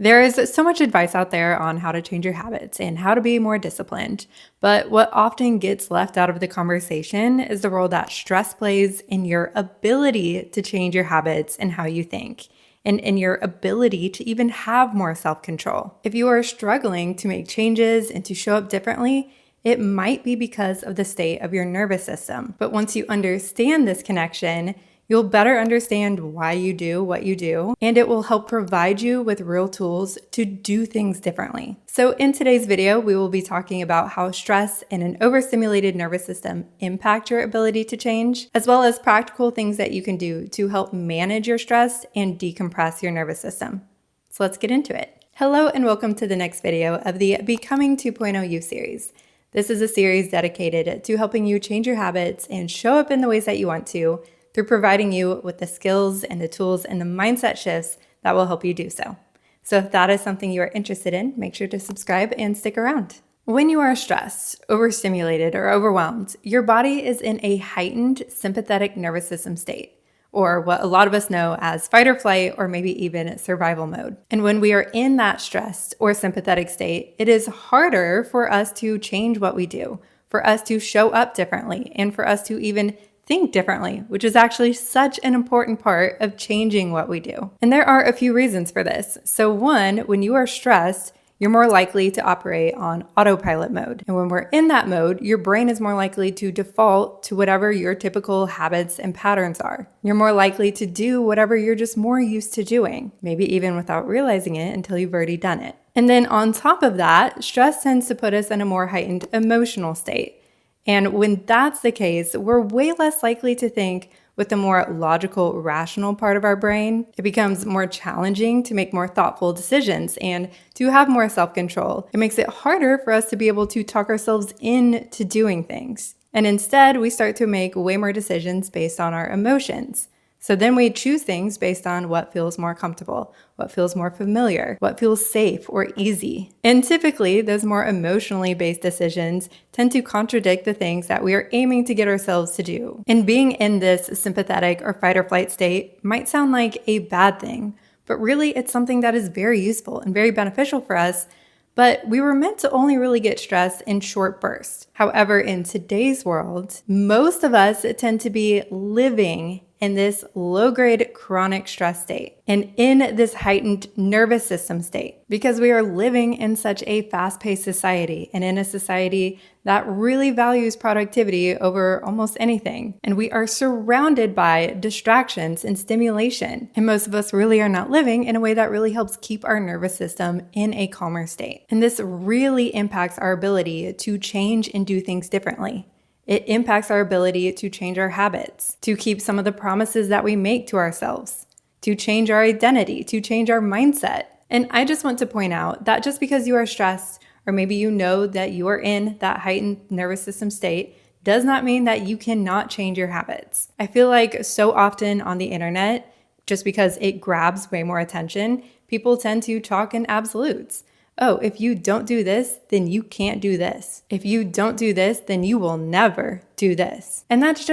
There is so much advice out there on how to change your habits and how to be more disciplined, but what often gets left out of the conversation is the role that stress plays in your ability to change your habits and how you think, and in your ability to even have more self-control. If you are struggling to make changes and to show up differently, it might be because of the state of your nervous system. But once you understand this connection, you'll better understand why you do what you do, and it will help provide you with real tools to do things differently. So in today's video, we will be talking about how stress and an overstimulated nervous system impact your ability to change, as well as practical things that you can do to help manage your stress and decompress your nervous system. So let's get into it. Hello and welcome to the next video of the Becoming 2.0 You series. This is a series dedicated to helping you change your habits and show up in the ways that you want to, through providing you with the skills and the tools and the mindset shifts that will help you do so. So if that is something you are interested in, make sure to subscribe and stick around. When you are stressed, overstimulated, or overwhelmed, your body is in a heightened sympathetic nervous system state, or what a lot of us know as fight or flight, or maybe even survival mode. And when we are in that stressed or sympathetic state, it is harder for us to change what we do, for us to show up differently, and for us to even think differently, which is actually such an important part of changing what we do. And there are a few reasons for this. So one, when you are stressed, you're more likely to operate on autopilot mode. And when we're in that mode, your brain is more likely to default to whatever your typical habits and patterns are. You're more likely to do whatever you're just more used to doing, maybe even without realizing it until you've already done it. And then on top of that, stress tends to put us in a more heightened emotional state. And when that's the case, we're way less likely to think with the more logical, rational part of our brain. It becomes more challenging to make more thoughtful decisions and to have more self-control. It makes it harder for us to be able to talk ourselves into doing things. And instead, we start to make way more decisions based on our emotions. So then we choose things based on what feels more comfortable, what feels more familiar, what feels safe or easy. And typically, those more emotionally based decisions tend to contradict the things that we are aiming to get ourselves to do. And being in this sympathetic or fight or flight state might sound like a bad thing, but really it's something that is very useful and very beneficial for us. But we were meant to only really get stressed in short bursts. However, in today's world, most of us tend to be living in this low-grade chronic stress state and in this heightened nervous system state because we are living in such a fast-paced society and in a society that really values productivity over almost anything. And we are surrounded by distractions and stimulation. And most of us really are not living in a way that really helps keep our nervous system in a calmer state. And this really impacts our ability to change and do things differently. It impacts our ability to change our habits, to keep some of the promises that we make to ourselves, to change our identity, to change our mindset. And I just want to point out that just because you are stressed, or maybe you know that you are in that heightened nervous system state, does not mean that you cannot change your habits. I feel like so often on the internet, just because it grabs way more attention, people tend to talk in absolutes. Oh, if you don't do this, then you can't do this. If you don't do this, then you will never do this. And that's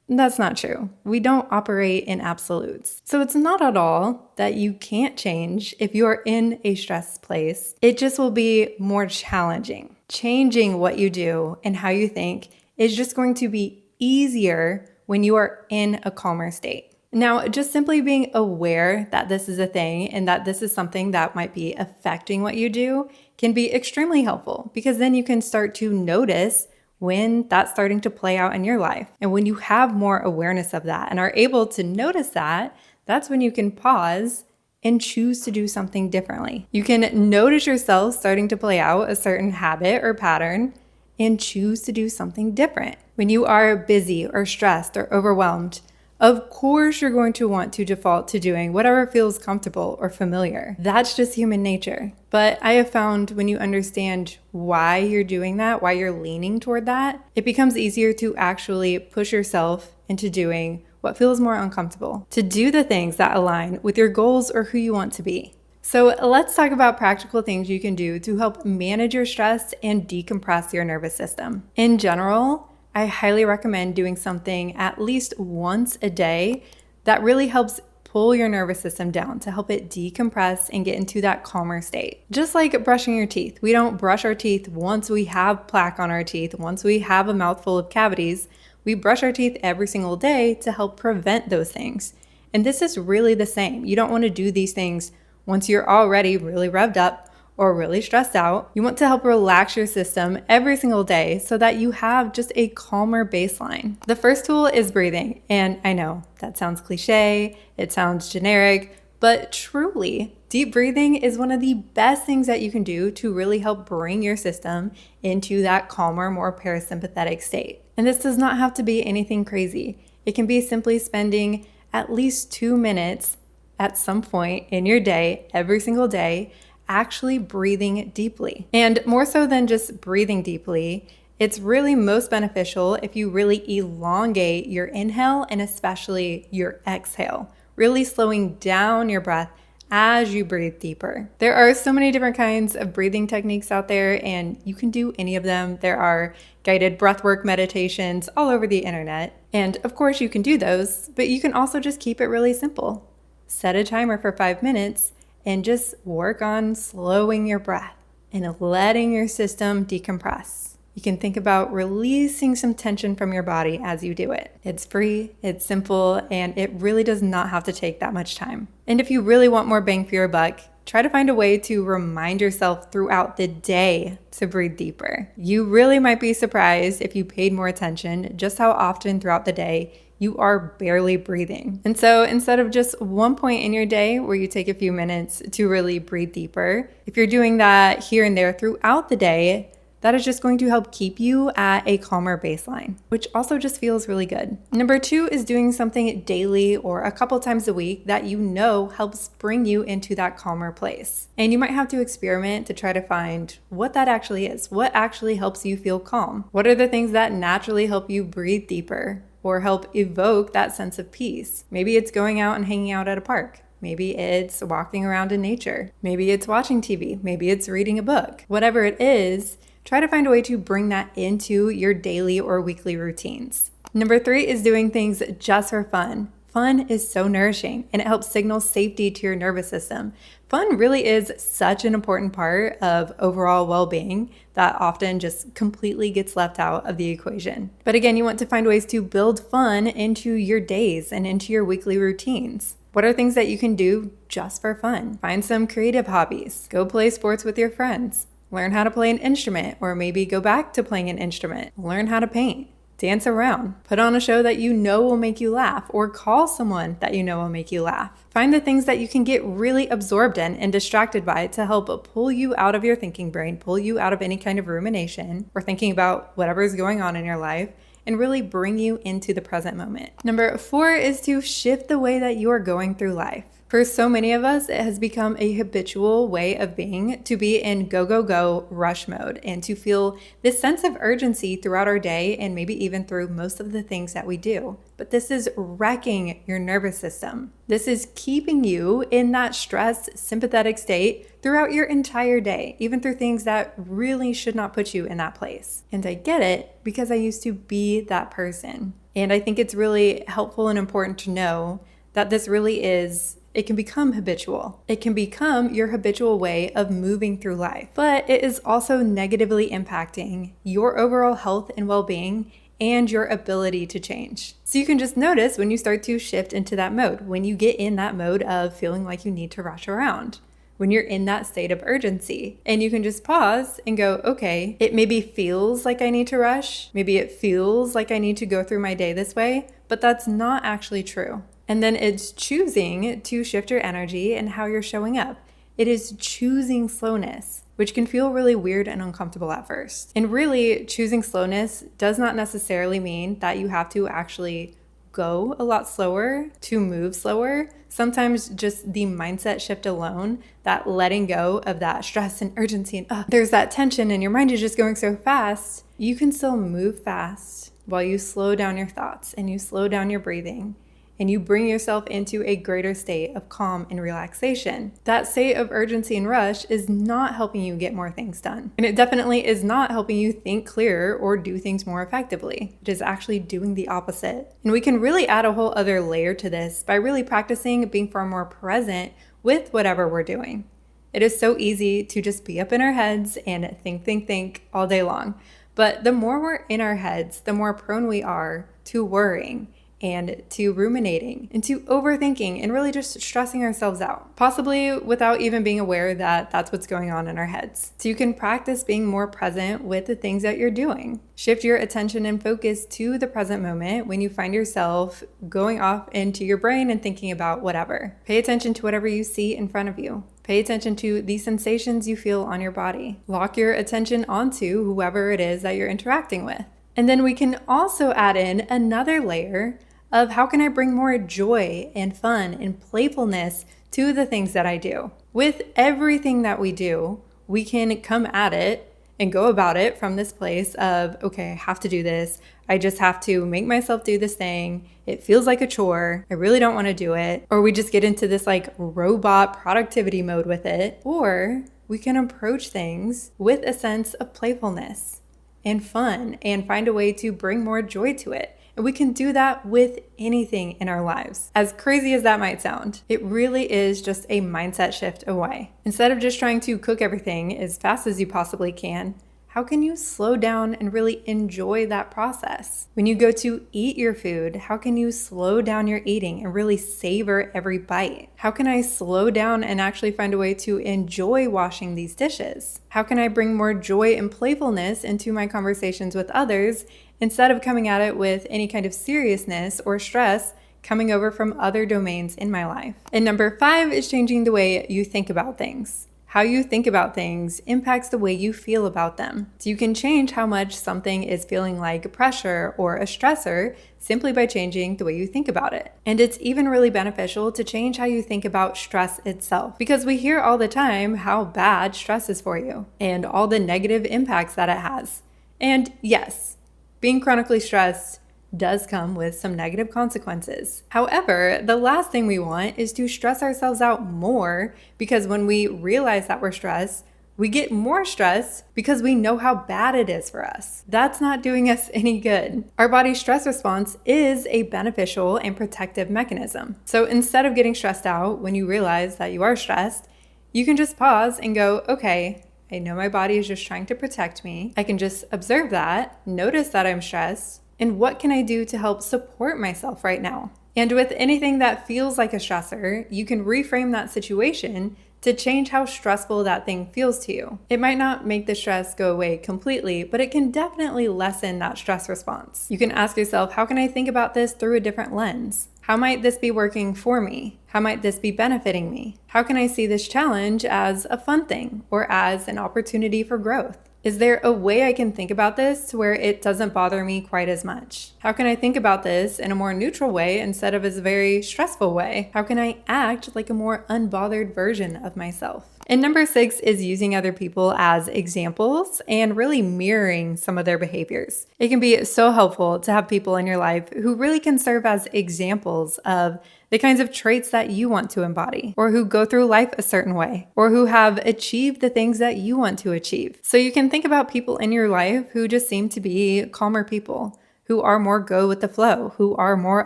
not true. We don't operate in absolutes. So it's not at all that you can't change if you are in a stressed place. It just will be more challenging. Changing what you do and how you think is just going to be easier when you are in a calmer state. Now, just simply being aware that this is a thing and that this is something that might be affecting what you do can be extremely helpful because then you can start to notice when that's starting to play out in your life. And when you have more awareness of that and are able to notice that, that's when you can pause and choose to do something differently. You can notice yourself starting to play out a certain habit or pattern and choose to do something different. When you are busy or stressed or overwhelmed, of course, you're going to want to default to doing whatever feels comfortable or familiar. That's just human nature. But I have found when you understand why you're doing that, why you're leaning toward that, it becomes easier to actually push yourself into doing what feels more uncomfortable, to do the things that align with your goals or who you want to be. So let's talk about practical things you can do to help manage your stress and decompress your nervous system. In general, I highly recommend doing something at least once a day that really helps pull your nervous system down to help it decompress and get into that calmer state. Just like brushing your teeth, we don't brush our teeth once we have plaque on our teeth, once we have a mouthful of cavities. We brush our teeth every single day to help prevent those things. And this is really the same. You don't want to do these things once you're already really revved up or really stressed out. You want to help relax your system every single day so that you have just a calmer baseline. The first tool is breathing. And I know that sounds cliche, it sounds generic, but truly, deep breathing is one of the best things that you can do to really help bring your system into that calmer, more parasympathetic state. And this does not have to be anything crazy. It can be simply spending at least 2 minutes at some point in your day, every single day, actually breathing deeply. And more so than just breathing deeply, it's really most beneficial if you really elongate your inhale and especially your exhale, really slowing down your breath as you breathe deeper. There are so many different kinds of breathing techniques out there, and you can do any of them. There are guided breathwork meditations all over the internet. And of course you can do those, but you can also just keep it really simple. Set a timer for 5 minutes and just work on slowing your breath and letting your system decompress. You can think about releasing some tension from your body as you do it. It's free, it's simple, and it really does not have to take that much time. And if you really want more bang for your buck, try to find a way to remind yourself throughout the day to breathe deeper. You really might be surprised if you paid more attention just how often throughout the day you are barely breathing. And so instead of just one point in your day where you take a few minutes to really breathe deeper, if you're doing that here and there throughout the day, that is just going to help keep you at a calmer baseline, which also just feels really good. Number 2 is doing something daily or a couple times a week that you know helps bring you into that calmer place. And you might have to experiment to try to find what that actually is. What actually helps you feel calm? What are the things that naturally help you breathe deeper or help evoke that sense of peace? Maybe it's going out and hanging out at a park. Maybe it's walking around in nature. Maybe it's watching TV. Maybe it's reading a book. Whatever it is, try to find a way to bring that into your daily or weekly routines. Number 3 is doing things just for fun. Fun is so nourishing and it helps signal safety to your nervous system. Fun really is such an important part of overall well-being that often just completely gets left out of the equation. But again, you want to find ways to build fun into your days and into your weekly routines. What are things that you can do just for fun? Find some creative hobbies. Go play sports with your friends. Learn how to play an instrument, or maybe go back to playing an instrument. Learn how to paint. Dance around. Put on a show that you know will make you laugh, or call someone that you know will make you laugh. Find the things that you can get really absorbed in and distracted by to help pull you out of your thinking brain, pull you out of any kind of rumination or thinking about whatever is going on in your life, and really bring you into the present moment. Number 4 is to shift the way that you are going through life. For so many of us, it has become a habitual way of being to be in go, go, go rush mode and to feel this sense of urgency throughout our day and maybe even through most of the things that we do. But this is wrecking your nervous system. This is keeping you in that stressed, sympathetic state throughout your entire day, even through things that really should not put you in that place. And I get it because I used to be that person. And I think it's really helpful and important to know that this really is, it can become habitual. It can become your habitual way of moving through life, but it is also negatively impacting your overall health and well-being and your ability to change. So you can just notice when you start to shift into that mode, when you get in that mode of feeling like you need to rush around, when you're in that state of urgency, and you can just pause and go, okay, it maybe feels like I need to rush. Maybe it feels like I need to go through my day this way, but that's not actually true. And then it's choosing to shift your energy and how you're showing up. It is choosing slowness, which can feel really weird and uncomfortable at first. And really, choosing slowness does not necessarily mean that you have to actually go a lot slower, to move slower. Sometimes just the mindset shift alone, that letting go of that stress and urgency and there's that tension and your mind is just going so fast, you can still move fast while you slow down your thoughts and you slow down your breathing. and you bring yourself into a greater state of calm and relaxation. That state of urgency and rush is not helping you get more things done. And it definitely is not helping you think clearer or do things more effectively. It is actually doing the opposite. And we can really add a whole other layer to this by really practicing being far more present with whatever we're doing. It is so easy to just be up in our heads and think all day long. But the more we're in our heads, the more prone we are to worrying and to ruminating and to overthinking and really just stressing ourselves out, possibly without even being aware that that's what's going on in our heads. So you can practice being more present with the things that you're doing. Shift your attention and focus to the present moment when you find yourself going off into your brain and thinking about whatever. Pay attention to whatever you see in front of you. Pay attention to the sensations you feel on your body. Lock your attention onto whoever it is that you're interacting with. And then we can also add in another layer of how can I bring more joy and fun and playfulness to the things that I do. With everything that we do, we can come at it and go about it from this place of, okay, I have to do this. I just have to make myself do this thing. It feels like a chore. I really don't want to do it. Or we just get into this like robot productivity mode with it. Or we can approach things with a sense of playfulness and fun and find a way to bring more joy to it. And we can do that with anything in our lives. As crazy as that might sound, it really is just a mindset shift away. Instead of just trying to cook everything as fast as you possibly can, how can you slow down and really enjoy that process? When you go to eat your food, how can you slow down your eating and really savor every bite? How can I slow down and actually find a way to enjoy washing these dishes? How can I bring more joy and playfulness into my conversations with others instead of coming at it with any kind of seriousness or stress coming over from other domains in my life? And number 5 is changing the way you think about things. How you think about things impacts the way you feel about them. So you can change how much something is feeling like pressure or a stressor simply by changing the way you think about it. And it's even really beneficial to change how you think about stress itself, because we hear all the time how bad stress is for you and all the negative impacts that it has. And yes, being chronically stressed does come with some negative consequences. However, the last thing we want is to stress ourselves out more, because when we realize that we're stressed, we get more stressed because we know how bad it is for us. That's not doing us any good. Our body's stress response is a beneficial and protective mechanism. So instead of getting stressed out when you realize that you are stressed, you can just pause and go, okay, I know my body is just trying to protect me. I can just observe that, notice that I'm stressed, and what can I do to help support myself right now? And with anything that feels like a stressor, you can reframe that situation to change how stressful that thing feels to you. It might not make the stress go away completely, but it can definitely lessen that stress response. You can ask yourself, how can I think about this through a different lens? How might this be working for me? How might this be benefiting me? How can I see this challenge as a fun thing or as an opportunity for growth? Is there a way I can think about this to where it doesn't bother me quite as much? How can I think about this in a more neutral way instead of as a very stressful way? How can I act like a more unbothered version of myself? And number 6 is using other people as examples and really mirroring some of their behaviors. It can be so helpful to have people in your life who really can serve as examples of the kinds of traits that you want to embody, or who go through life a certain way, or who have achieved the things that you want to achieve. So you can think about people in your life who just seem to be calmer people, who are more go with the flow, who are more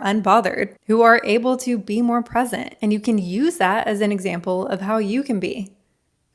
unbothered, who are able to be more present. And you can use that as an example of how you can be.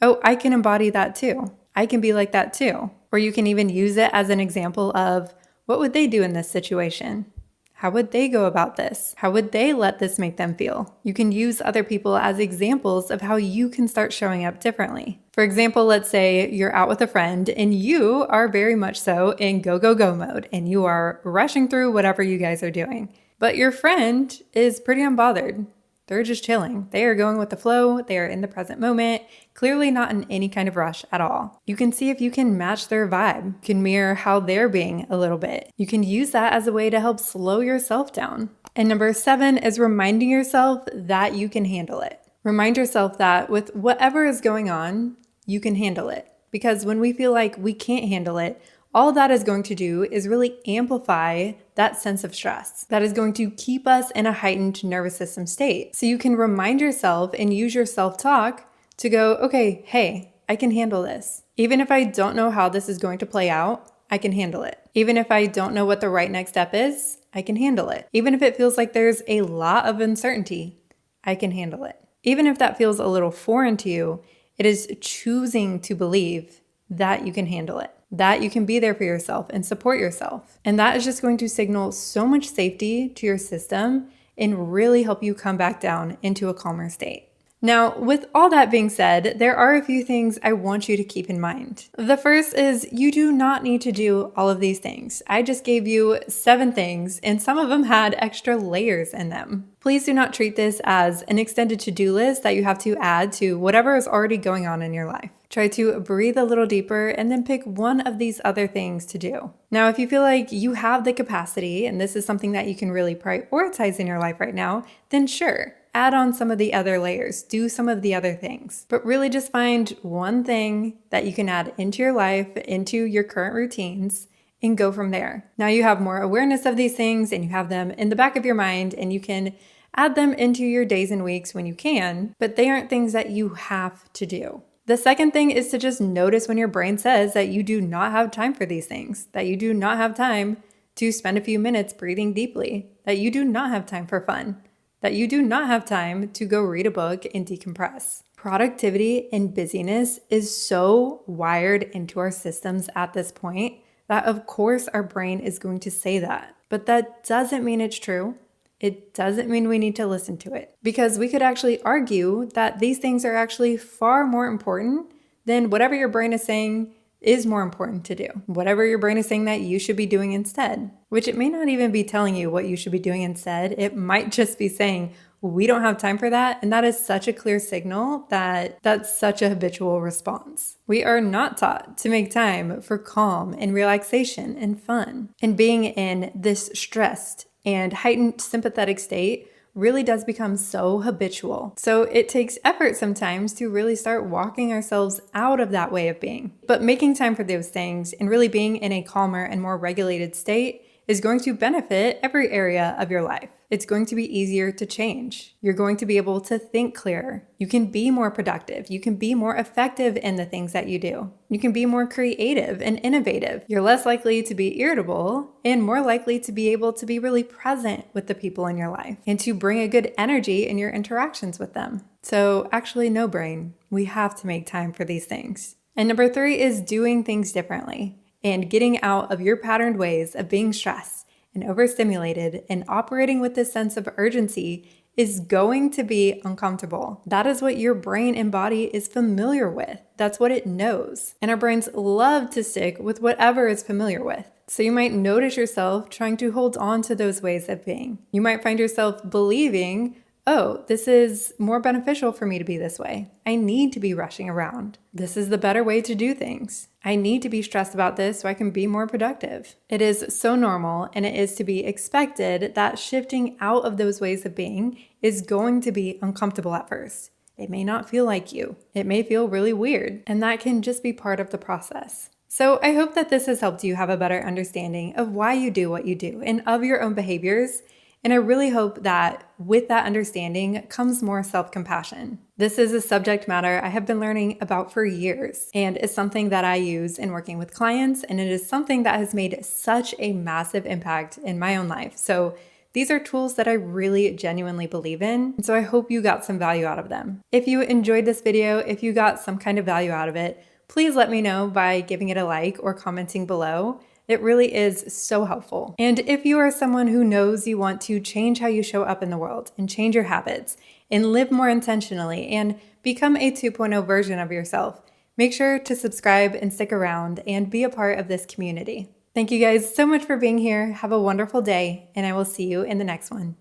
Oh, I can embody that too. I can be like that too. Or you can even use it as an example of what would they do in this situation? How would they go about this? How would they let this make them feel? You can use other people as examples of how you can start showing up differently. For example, let's say you're out with a friend and you are very much so in go, go, go mode and you are rushing through whatever you guys are doing. But your friend is pretty unbothered. They're just chilling. They are going with the flow. They are in the present moment, clearly not in any kind of rush at all. You can see if you can match their vibe. You can mirror how they're being a little bit. You can use that as a way to help slow yourself down. And number 7 is reminding yourself that you can handle it. Remind yourself that with whatever is going on, you can handle it. Because when we feel like we can't handle it, all that is going to do is really amplify that sense of stress that is going to keep us in a heightened nervous system state. So you can remind yourself and use your self-talk to go, okay, hey, I can handle this. Even if I don't know how this is going to play out, I can handle it. Even if I don't know what the right next step is, I can handle it. Even if it feels like there's a lot of uncertainty, I can handle it. Even if that feels a little foreign to you, it is choosing to believe that you can handle it, that you can be there for yourself and support yourself. And that is just going to signal so much safety to your system and really help you come back down into a calmer state. Now, with all that being said, there are a few things I want you to keep in mind. The first is you do not need to do all of these things. I just gave you 7 things, and some of them had extra layers in them. Please do not treat this as an extended to-do list that you have to add to whatever is already going on in your life. Try to breathe a little deeper and then pick one of these other things to do. Now, if you feel like you have the capacity and this is something that you can really prioritize in your life right now, then sure. Add on some of the other layers, do some of the other things, but really just find one thing that you can add into your life, into your current routines, and go from there. Now you have more awareness of these things and you have them in the back of your mind and you can add them into your days and weeks when you can, but they aren't things that you have to do. The second thing is to just notice when your brain says that you do not have time for these things, that you do not have time to spend a few minutes breathing deeply, that you do not have time for fun, that you do not have time to go read a book and decompress. Productivity and busyness is so wired into our systems at this point that of course our brain is going to say that. But that doesn't mean it's true. It doesn't mean we need to listen to it. Because we could actually argue that these things are actually far more important than whatever your brain is saying is more important to do. Whatever your brain is saying that you should be doing instead, which it may not even be telling you what you should be doing instead. It might just be saying, we don't have time for that. And that is such a clear signal that that's such a habitual response. We are not taught to make time for calm and relaxation and fun. And being in this stressed and heightened sympathetic state really does become so habitual. So it takes effort sometimes to really start walking ourselves out of that way of being. But making time for those things and really being in a calmer and more regulated state is going to benefit every area of your life. It's going to be easier to change. You're going to be able to think clearer. You can be more productive. You can be more effective in the things that you do. You can be more creative and innovative. You're less likely to be irritable and more likely to be able to be really present with the people in your life and to bring a good energy in your interactions with them. So actually, no brain. We have to make time for these things. And number 3 is doing things differently and getting out of your patterned ways of being stressed and overstimulated and operating with this sense of urgency is going to be uncomfortable. That is what your brain and body is familiar with. That's what it knows. And our brains love to stick with whatever it's familiar with. So you might notice yourself trying to hold on to those ways of being. You might find yourself believing, oh, this is more beneficial for me to be this way. I need to be rushing around. This is the better way to do things. I need to be stressed about this so I can be more productive. It is so normal and it is to be expected that shifting out of those ways of being is going to be uncomfortable at first. It may not feel like you. It may feel really weird, and that can just be part of the process. So I hope that this has helped you have a better understanding of why you do what you do and of your own behaviors. And I really hope that with that understanding comes more self-compassion. This is a subject matter I have been learning about for years, and it's something that I use in working with clients, and it is something that has made such a massive impact in my own life. So these are tools that I really genuinely believe in, and so I hope you got some value out of them. If you enjoyed this video, if you got some kind of value out of it, please let me know by giving it a like or commenting below. It really is so helpful. And if you are someone who knows you want to change how you show up in the world and change your habits and live more intentionally and become a 2.0 version of yourself, make sure to subscribe and stick around and be a part of this community. Thank you guys so much for being here. Have a wonderful day, and I will see you in the next one.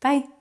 Bye.